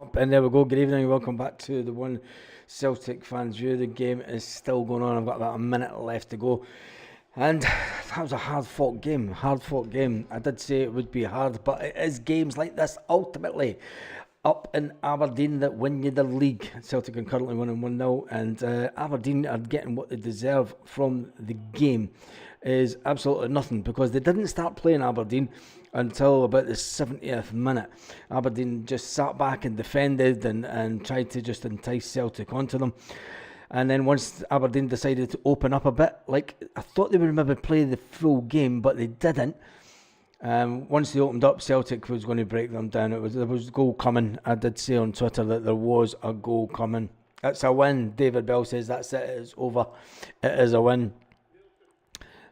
And there we go. Good evening. Welcome back to the One Celtic Fans View. The game is still going on. I've got about a minute left to go. And that was a hard-fought game. Hard-fought game. I did say it would be hard, but it is games like this ultimately up in Aberdeen that win you the league. Celtic are currently winning 1-0, and Aberdeen are getting what they deserve from the game. Is absolutely nothing, because they didn't start playing Aberdeen until about the 70th minute. Aberdeen just sat back and defended and tried to just entice Celtic onto them. And then once Aberdeen decided to open up a bit, like I thought they would maybe play the full game, but they didn't. Once they opened up, Celtic was going to break them down. There was a goal coming. I did say on Twitter that there was a goal coming. It's a win. David Bell says that's it. It's over. It is a win.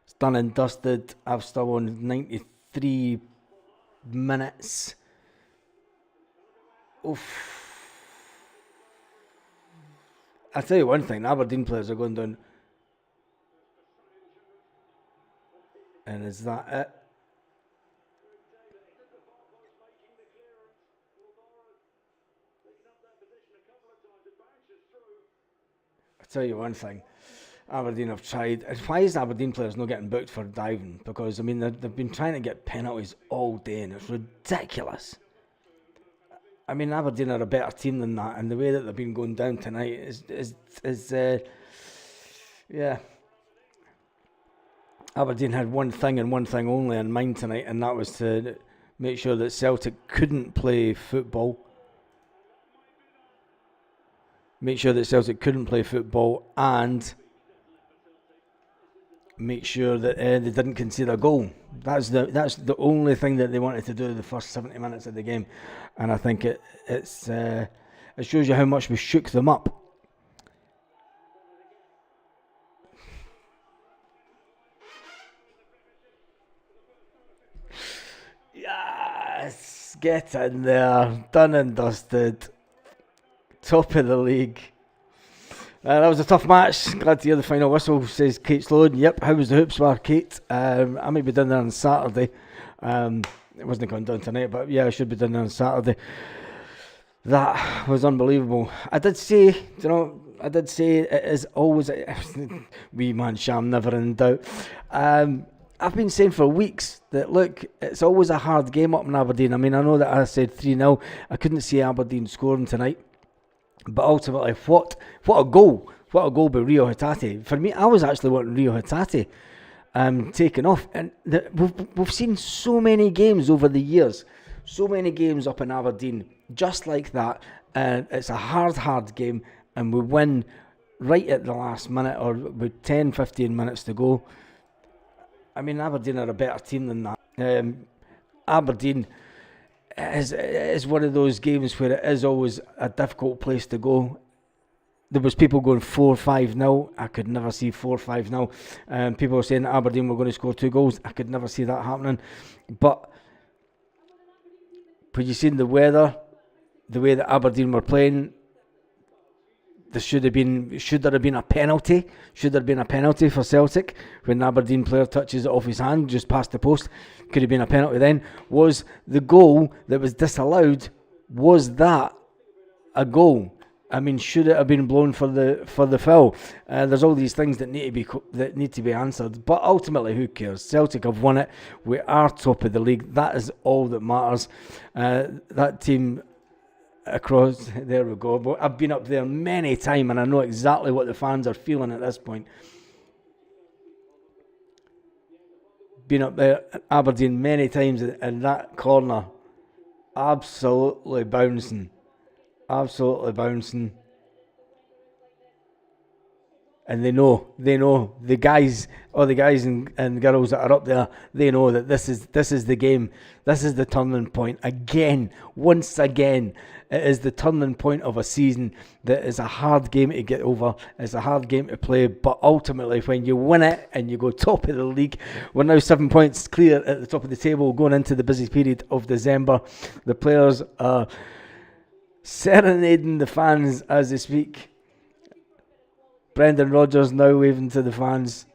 It's done and dusted. I've still on 93 minutes. Oof. I'll tell you one thing, Aberdeen players are going down. And is that it? I'll tell you one thing, Aberdeen have tried. Why is Aberdeen players not getting booked for diving? Because, I mean, they've been trying to get penalties all day and it's ridiculous. I mean, Aberdeen are a better team than that, and the way that they've been going down tonight is yeah. Aberdeen had one thing and one thing only in mind tonight, and that was to make sure that Celtic couldn't play football. Make sure that Celtic couldn't play football, and make sure that they didn't concede a goal. That's the only thing that they wanted to do the first 70 minutes of the game, and I think it shows you how much we shook them up. Yes, get in there, done and dusted, top of the league. That was a tough match. Glad to hear the final whistle, says Kate Sloan. Yep, how was the hoops bar, Kate? I might be down there on Saturday. It wasn't going down tonight, but yeah, I should be down there on Saturday. That was unbelievable. I did say it is always wee man Sham, never in doubt. I've been saying for weeks that, look, it's always a hard game up in Aberdeen. I mean, I know that I said 3-0. I couldn't see Aberdeen scoring tonight. But ultimately, what a goal. What a goal by Rio Hatate. For me, I was actually wanting Rio Hatate taken off. And we've seen so many games over the years. So many games up in Aberdeen. Just like that. And it's a hard game. And we win right at the last minute, or with 10, 15 minutes to go. I mean, Aberdeen are a better team than that. Aberdeen is one of those games where it is always a difficult place to go. There was people going 4-5-0. I could never see 4-5-0. People were saying that Aberdeen were going to score 2 goals. I could never see that happening. But when you seen the weather, the way that Aberdeen were playing, should there have been a penalty? Should there have been a penalty for Celtic when the Aberdeen player touches it off his hand just past the post? Could have been a penalty then. Was the goal that was disallowed, was that a goal? I mean, should it have been blown for the foul? There's all these things that need to be answered. But ultimately, who cares? Celtic have won it. We are top of the league. That is all that matters. That team across, there we go. But I've been up there many times and I know exactly what the fans are feeling at this point. Been up there at Aberdeen many times, in that corner, absolutely bouncing. And they know the guys, all the guys and girls that are up there, they know that this is the game. This is the turning point once again. It is the turning point of a season that is a hard game to get over. It's a hard game to play, but ultimately when you win it and you go top of the league, we're now 7 points clear at the top of the table going into the busy period of December. The players are serenading the fans as they speak. Brendan Rodgers now waving to the fans.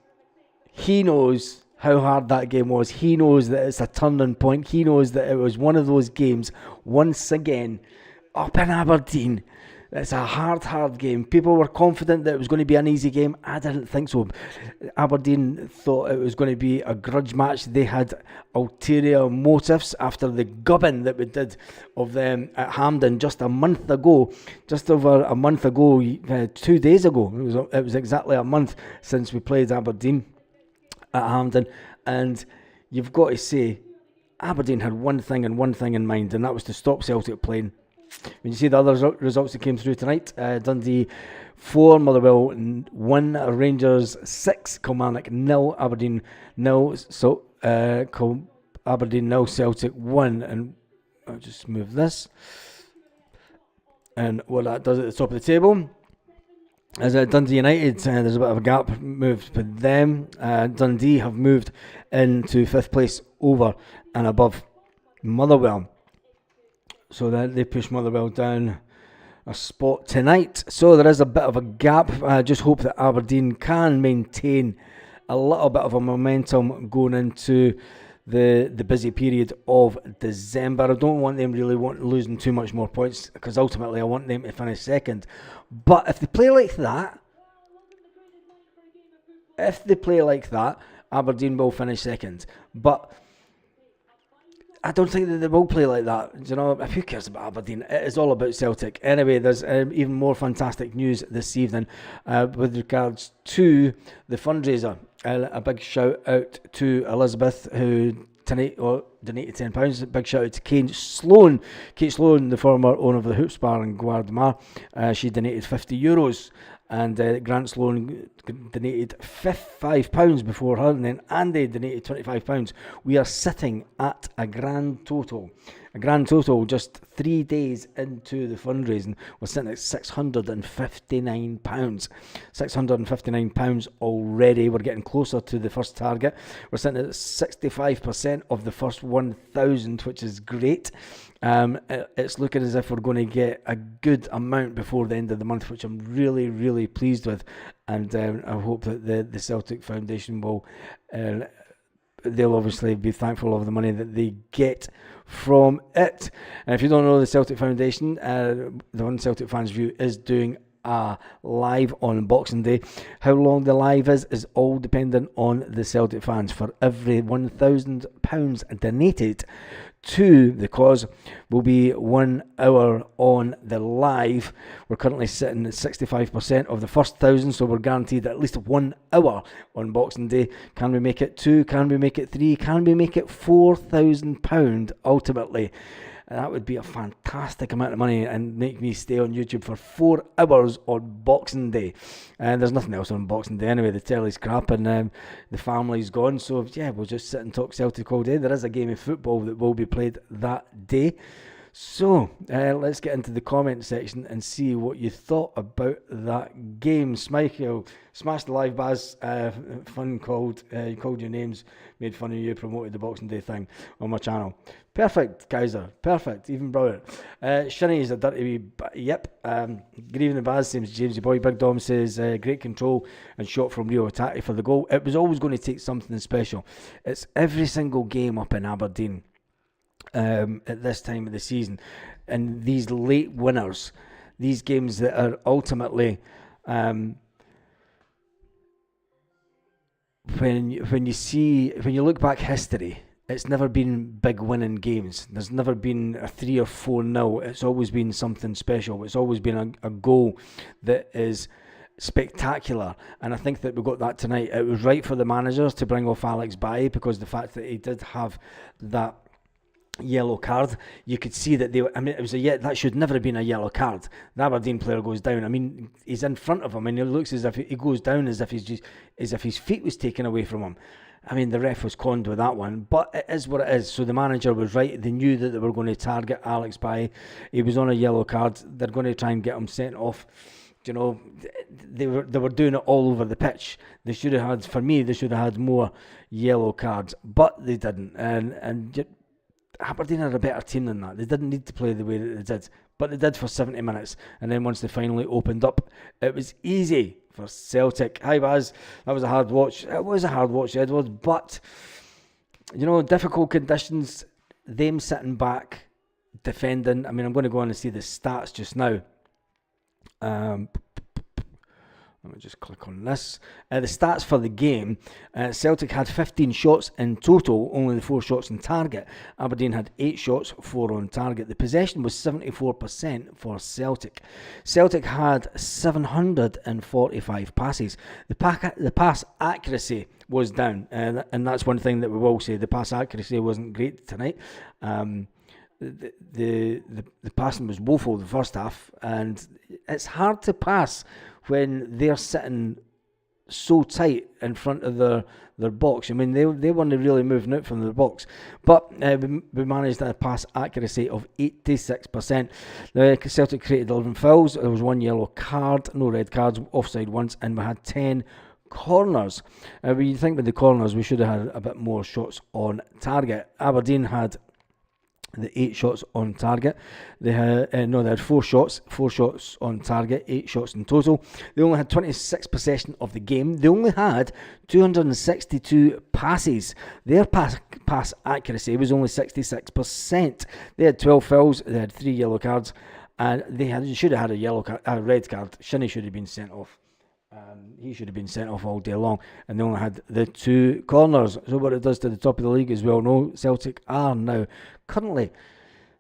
He knows how hard that game was. He knows that it's a turning point. He knows that it was one of those games, once again, up in Aberdeen. It's a hard game. People were confident that it was going to be an easy game. I didn't think so. Aberdeen thought it was going to be a grudge match. They had ulterior motives after the gubbing that we did of them at Hampden just a month ago. Just over a month ago, 2 days ago. It was exactly a month since we played Aberdeen at Hampden. And you've got to say, Aberdeen had one thing in mind, and that was to stop Celtic playing. When you see the other results that came through tonight, Dundee 4, Motherwell 1, Rangers 6, Kilmarnock 0, Aberdeen 0, so Aberdeen 0, Celtic 1, and I'll just move this. And what that does at the top of the table is Dundee United, there's a bit of a gap moved for them. Dundee have moved into 5th place over and above Motherwell. So that they push Motherwell down a spot tonight. So there is a bit of a gap. I just hope that Aberdeen can maintain a little bit of a momentum going into the busy period of December. I don't want them really losing too much more points, because ultimately I want them to finish second. But if they play like that, Aberdeen will finish second. But I don't think that they will play like that. You know, who cares about Aberdeen? It is all about Celtic. Anyway, there's even more fantastic news this evening with regards to the fundraiser. A big shout out to Elizabeth, who donated £10. Big shout out to Kate Sloan, the former owner of the Hoops Bar in Guardmar. She donated €50. And Grant Sloan donated £5 before her, and then Andy donated £25. We are sitting at a grand total just 3 days into the fundraising. We're sitting at £659. £659 already. We're getting closer to the first target. We're sitting at 65% of the first 1,000, which is great. It's looking as if we're going to get a good amount before the end of the month, which I'm really, really pleased with. And I hope that the Celtic Foundation will, they'll obviously be thankful of the money that they get from it. And if you don't know, the Celtic Foundation, the One Celtic Fans View is doing a live on Boxing Day. How long the live is all dependent on the Celtic fans. For every £1,000 donated to the cause will be 1 hour on the live. We're currently sitting at 65% of the first 1,000, so we're guaranteed at least 1 hour on Boxing Day. Can we make it 2? Can we make it 3? Can we make it £4,000 ultimately? That would be a fantastic amount of money and make me stay on YouTube for 4 hours on Boxing Day. And there's nothing else on Boxing Day anyway. The telly's crap and the family's gone. So yeah, we'll just sit and talk Celtic all day. There is a game of football that will be played that day. So let's get into the comment section and see what you thought about that game. Michael, smashed the live Baz, fun called, you called your names, made fun of you, promoted the Boxing Day thing on my channel. Perfect, Kaiser, perfect, even brilliant. Shinny is a dirty wee, yep. Good evening, Baz, same as Jamesy Boy. Big Dom says, great control and shot from Rio Atati for the goal. It was always going to take something special. It's every single game up in Aberdeen. At this time of the season, and these late winners, these games that are ultimately when you look back history, it's never been big winning games. There's never been a 3 or 4-0. It's always been something special. It's always been a goal that is spectacular, and I think that we got that tonight. It was right for the managers to bring off Alex Bailly, because the fact that he did have that yellow card, you could see that it was that should never have been a yellow card. The Aberdeen player goes down. I mean, he's in front of him, and it looks as if he goes down as if his feet was taken away from him. I mean, the ref was conned with that one, but it is what it is. So the manager was right. They knew that they were going to target Alex Bailly. He was on a yellow card. They're going to try and get him sent off. You know, they were doing it all over the pitch. They should have had more yellow cards, but they didn't. And Aberdeen are a better team than that. They didn't need to play the way that they did, but they did for 70 minutes. And then once they finally opened up, it was easy for Celtic. Hi, Baz. That was a hard watch. It was a hard watch, Edward, but, you know, difficult conditions, them sitting back defending. I mean, I'm going to go on and see the stats just now. Let me just click on this. The stats for the game. Celtic had 15 shots in total, only the 4 shots on target. Aberdeen had 8 shots, 4 on target. The possession was 74% for Celtic. Celtic had 745 passes. The pass accuracy was down, and that's one thing that we will say. The pass accuracy wasn't great tonight. The passing was woeful the first half, and it's hard to pass when they're sitting so tight in front of their box. I mean, they weren't really moving out from the box, but we managed a pass accuracy of 86%. The Celtic created 11 fouls. There was 1 yellow card, no red cards, offside once, and we had 10 corners. When you think with the corners, we should have had a bit more shots on target. Aberdeen had the 8 shots on target. They had they had 4 shots on target, 8 shots in total. They only had 26 possession of the game. They only had 262 passes. Their pass accuracy was only 66%. They had 12 fouls. They had 3 yellow cards, and they should have had a red card. Shinnie should have been sent off. He should have been sent off all day long, and they only had the 2 corners. So what it does to the top of the league, as we all know, Celtic are now currently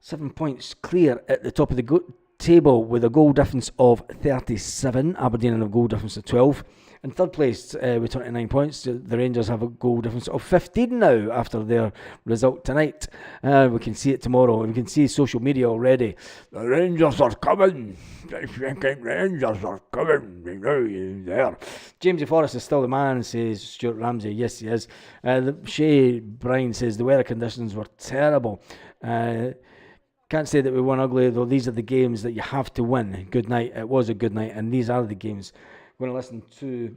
7 points clear at the top of the table with a goal difference of 37. Aberdeen have a goal difference of 12. In third place with 29 points, the Rangers have a goal difference of 15 now after their result tonight. We can see it tomorrow. We can see social media already. The Rangers are coming. The Rangers are coming. We know you're there. Jamesy Forrest is still the man, says Stuart Ramsey. Yes, he is. Shay Bryan says the weather conditions were terrible. Can't say that we won ugly, though. These are the games that you have to win. Good night. It was a good night, and these are the games. I'm going to listen to,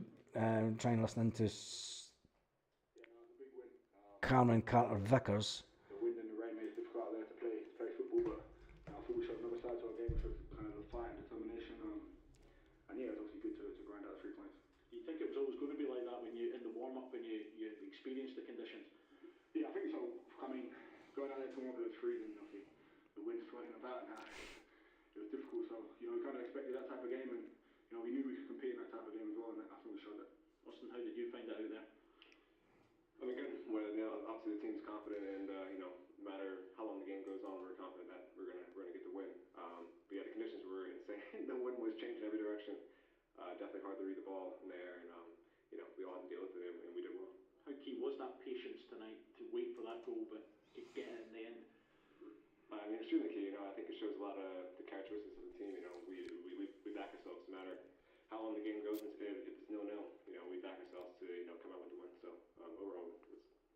try and listen into Cameron Carter Vickers. The wind and the rain made it difficult out there to play football, but I thought we showed another side to our game, which was kind of the fight and determination. And yeah, it was obviously good to grind out 3 points. You think it was always going to be like that when you in the warm up when you experienced the conditions? Yeah, I think so. I mean, going out there to warm up, it was freezing. Obviously, the wind swirling about, and it was difficult. So we kind of expected that type of game, and we knew we could compete in that type of game as well, and I think we showed that. Austin, how did you find it out there? I mean, good. Well, obviously the team's confident, and no matter how long the game goes on, we're confident that we're gonna get the win. But yeah, the conditions were insane. The wind was changing every direction. Definitely hard to read the ball in there, and we all had to deal with it, and we did well. How key was that patience tonight to wait for that goal, but to get it in the end? I mean, it's truly key. I think it shows a lot of the characteristics of the team. We back ourselves no matter how long the game goes. If it's 0-0, we back ourselves to come out with the win. So overall, it's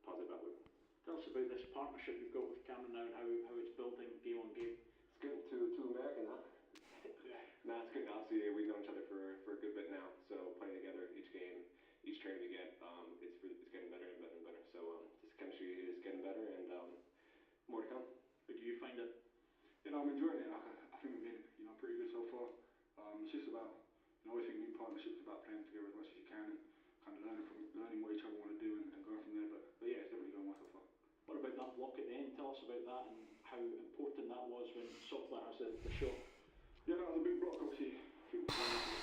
positive outlook. Tell us about this partnership you've got with Cameron now, and how it's building game on game. It's good. Too American, huh? Nah, it's good. Obviously, we've known each other for a good bit now. So playing together each game, each training we get, it's getting better and better and better. So this chemistry is getting better, and more to come. How do you find it? I'm enjoying it. I think we've been pretty good so far. It's just about always thinking new partnerships, about playing together as much as you can, and kind of learning what each other want to do, and going from there. But yeah, it's definitely going well so far. What about that block at the end? Tell us about that and how important that was when Software has the shot. Yeah, that was a big block. Obviously, I think obviously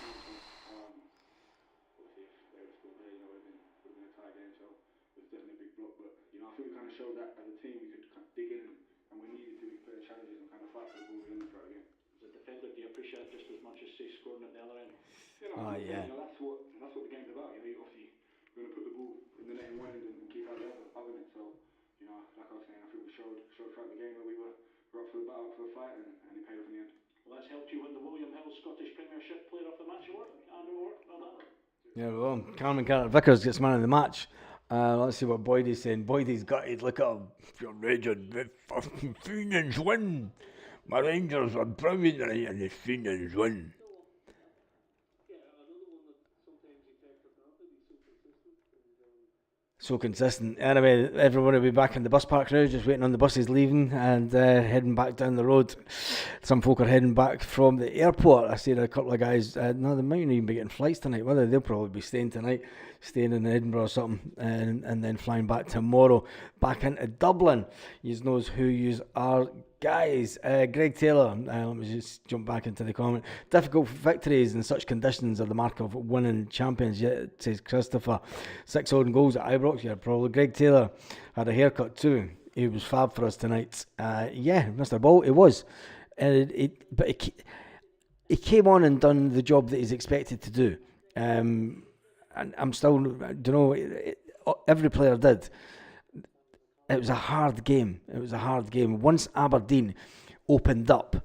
if they were scored there, it would have been a tie game. So it was definitely a big block. But I think we kind of showed that as a team we could kind of dig in, and we needed to be playing challenges and kind of fight for the ball within the throughout the game. As a defender, do you appreciate it just as much as say scoring at the other end? Yeah. That's what the game's about. Obviously we're going to put the ball in the net in one end and keep out the other end. So like I was saying, I think we showed throughout the game that we were up for the battle, up for the fight, and it paid off in the end. Well, that's helped you win the William Hill Scottish Premiership Player of the Match award. Well done. Yeah, well, Cameron Carter Vickers gets man of the match. Let's see what Boydie's saying. Boydie's gutted. Look at him. You're raging. The fucking Phoenix win. My Rangers are brilliant tonight, and the Phoenix win. So consistent. Anyway, everyone will be back in the bus park now, just waiting on the buses leaving and heading back down the road. Some folk are heading back from the airport. I seen a couple of guys, no, they might not even be getting flights tonight, whether they'll probably be staying tonight. staying in Edinburgh or something, and then flying back tomorrow, back into Dublin. You knows who you are, guys. Greg Taylor, let me just jump back into the comment. Difficult victories in such conditions are the mark of winning champions, yet, says Christopher. 6 own goals at Ibrox, yeah, probably. Greg Taylor had a haircut too. He was fab for us tonight. Yeah, Mr. Ball, it was. But he came on and done the job that he's expected to do. And I'm still, every player did. It was a hard game. Once Aberdeen opened up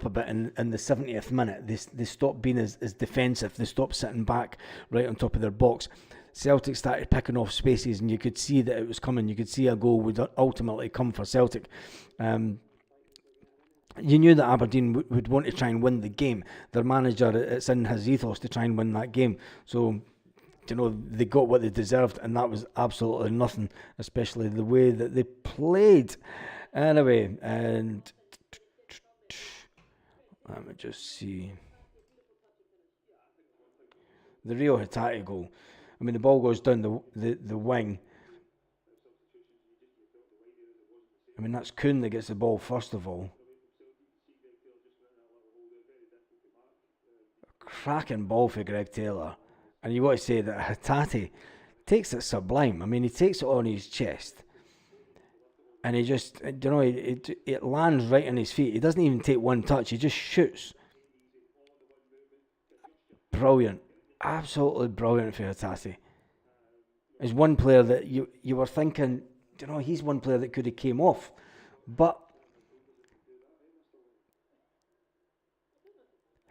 a bit in the 70th minute, they stopped being as defensive. They stopped sitting back right on top of their box. Celtic started picking off spaces, and you could see that it was coming. You could see a goal would ultimately come for Celtic. You knew that Aberdeen would want to try and win the game. Their manager, it's in his ethos to try and win that game. So, they got what they deserved, and that was absolutely nothing, especially the way that they played. Anyway, and let me just see. The Rio Hatate goal. I mean, the ball goes down the wing. I mean, that's Kuhn that gets the ball first of all. Cracking ball for Greg Taylor. And you want to say that Hatate takes it sublime. I mean, he takes it on his chest. And he just, it lands right on his feet. He doesn't even take one touch. He just shoots. Brilliant. Absolutely brilliant for Hatate. He's one player that you were thinking, he's one player that could have came off. But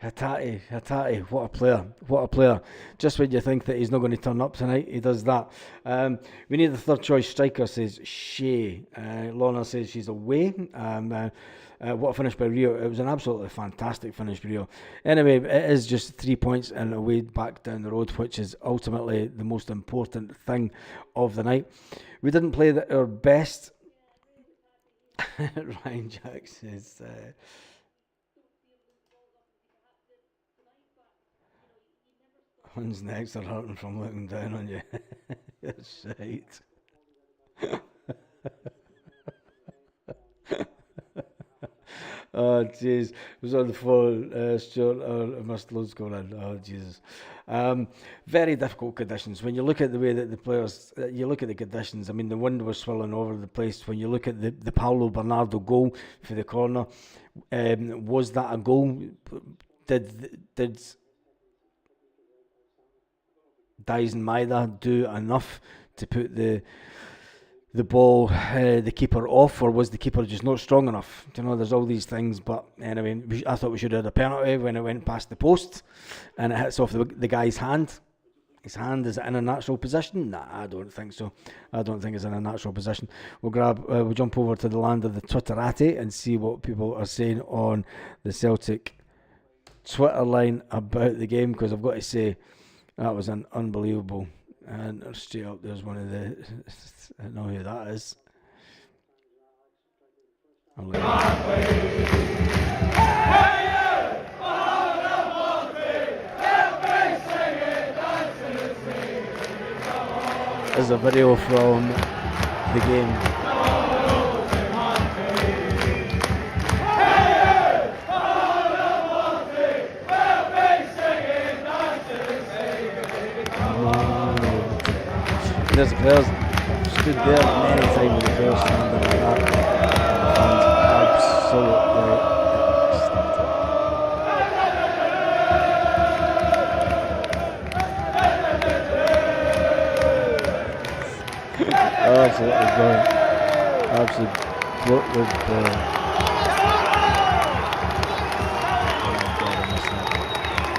Hatate, what a player. Just when you think that he's not going to turn up tonight, he does that. We need the third choice striker, says Shea. Lorna says she's away. What a finish by Rio. It was an absolutely fantastic finish by Rio. Anyway, it is just 3 points and away back down the road, which is ultimately the most important thing of the night. We didn't play our best. Ryan Jack says... One's necks are hurting from looking down on you. That's right. Oh, jeez. It was on the phone, Stuart. I must loads going on. Oh, Jesus. Very difficult conditions. When you look at the way that the players, you look at the conditions, I mean, the wind was swirling over the place. When you look at the Paulo Bernardo goal for the corner, was that a goal? Did Dyson Maida do enough to put the ball, the keeper off, or was the keeper just not strong enough? There's all these things, but anyway, I thought we should have had a penalty when it went past the post and it hits off the guy's hand. His hand, is it in a natural position? Nah, I don't think so. I don't think it's in a natural position. We'll jump over to the land of the Twitterati and see what people are saying on the Celtic Twitter line about the game, because I've got to say, that was an unbelievable, and straight up there's one of the, I don't know who that is. There's a video from the game. There's players stood there many times with the players standing like that. And absolutely absolutely brilliant. Absolutely brilliant.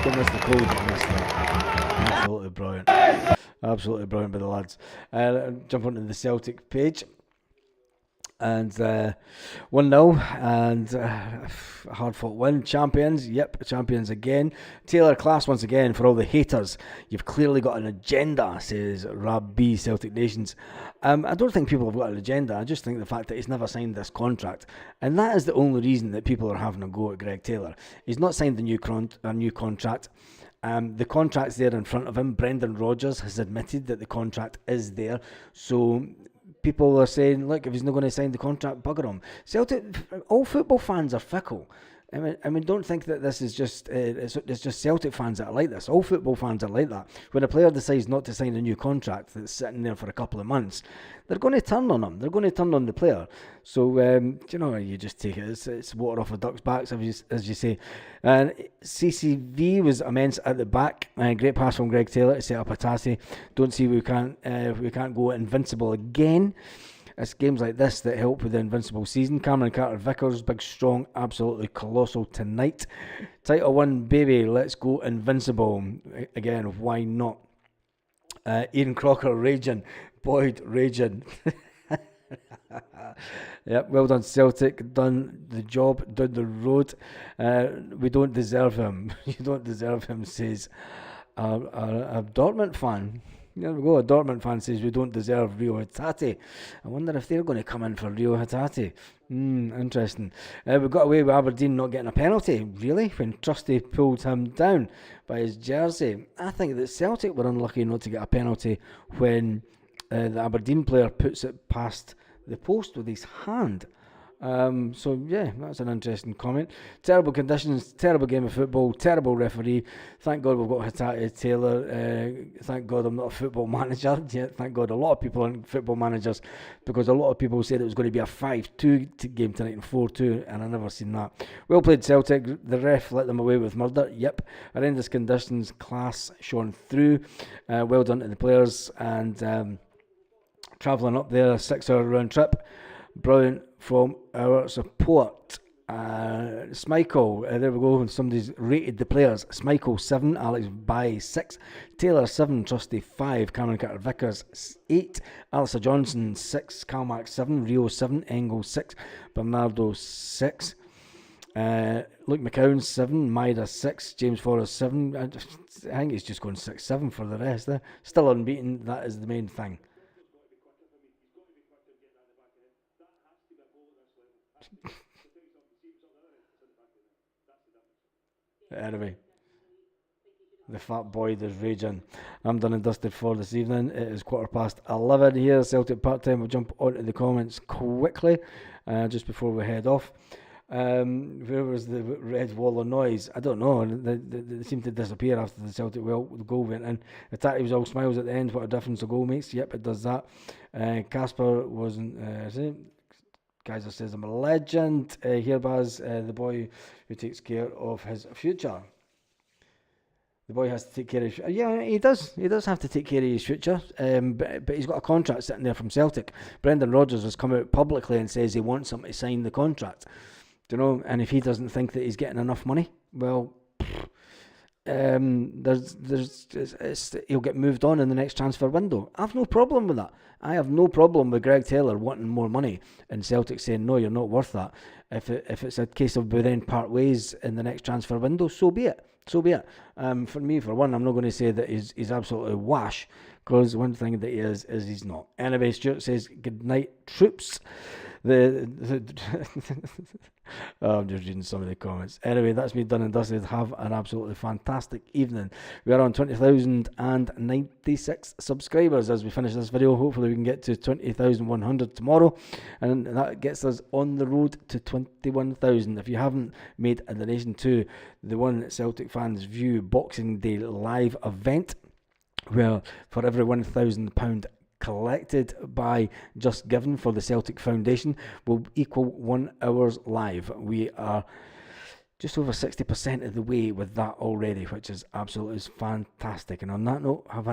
Don't miss the code, don't miss that. Absolutely brilliant. Absolutely brilliant by the lads. Jump onto the Celtic page. And 1-0 and a hard-fought win. Champions, yep, champions again. Taylor, class once again for all the haters. You've clearly got an agenda, says Rab B, Celtic Nations. I don't think people have got an agenda. I just think the fact that he's never signed this contract. And that is the only reason that people are having a go at Greg Taylor. He's not signed a new contract. The contract's there in front of him. Brendan Rodgers has admitted that the contract is there. So people are saying, look, if he's not going to sign the contract, bugger him. Celtic, all football fans are fickle. I mean, don't think that this is just it's just Celtic fans that are like this. All football fans are like that. When a player decides not to sign a new contract that's sitting there for a couple of months, they're going to turn on him. They're going to turn on the player. So you just take it. It's water off a duck's back, as you say. And CCV was immense at the back. Great pass from Greg Taylor to set up Hatate. Don't see we can't go invincible again. It's games like this that help with the invincible season. Cameron Carter-Vickers, big, strong, absolutely colossal tonight. Title 1, baby, let's go invincible. Again, why not? Ian Crocker raging. Boyd raging. Yep, well done Celtic, done the job, done the road. We don't deserve him. You don't deserve him, says a Dortmund fan. There we go, a Dortmund fan says we don't deserve Rio Hatate. I wonder if they're going to come in for Rio Hatate. Interesting. We got away with Aberdeen not getting a penalty, really, when Trusty pulled him down by his jersey. I think that Celtic were unlucky not to get a penalty when the Aberdeen player puts it past the post with his hand. So yeah, that's an interesting comment. Terrible conditions, terrible game of football, terrible referee. Thank God we've got Hatate Taylor. Thank God I'm not a football manager. Yeah, thank God a lot of people aren't football managers, because a lot of people said it was going to be a 5-2 game tonight and 4-2, and I never seen that. Well played Celtic. The ref let them away with murder. Yep. Horrendous conditions, class shone through. Well done to the players, and travelling up there, a 6-hour round trip. Brilliant from our support. Smichael, there we go. Somebody's rated the players. Smichael 7, Alex Bay 6, Taylor 7, Trusty 5, Cameron Carter-Vickers 8, Alistair Johnson 6, Calmac 7, Rio 7, Engel 6, Bernardo 6, Luke McCown 7, Maida 6, James Forrest 7. I think he's just going 6-7 for the rest. Still unbeaten. That is the main thing. Anyway, the fat boy is raging. I'm done and dusted for this evening. It is 11:15 here, Celtic Part Time. We'll jump onto the comments quickly just before we head off. Where was the red wall of noise? I don't know. They seemed to disappear after the Celtic goal went in. Attack was all smiles at the end. What a difference a goal makes. Yep, it does that. Casper wasn't. Kaiser says I'm a legend. Baz, the boy who takes care of his future. The boy has to take care of his. Yeah, he does. He does have to take care of his future. But he's got a contract sitting there from Celtic. Brendan Rodgers has come out publicly and says he wants him to sign the contract. Do you know? And if he doesn't think that he's getting enough money, well, he'll get moved on in the next transfer window. I have no problem with that. I have no problem with Greg Taylor wanting more money and Celtic saying no, you're not worth that. If it's a case of we then part ways in the next transfer window, so be it. So be it. For me, for one, I'm not going to say that he's absolutely wash, because one thing that he is he's not. Anyway, Stuart says good night, troops. I'm just reading some of the comments. Anyway, that's me done and dusted. Have an absolutely fantastic evening. We are on 20,096 subscribers as we finish this video. Hopefully we can get to 20,100 tomorrow, and that gets us on the road to 21,000. If you haven't made a donation to the One Celtic Fans View Boxing Day live event, where for every £1,000 collected by Just Given for the Celtic Foundation will equal 1 hour's live. We are just over 60% of the way with that already, which is absolutely fantastic. And on that note, have an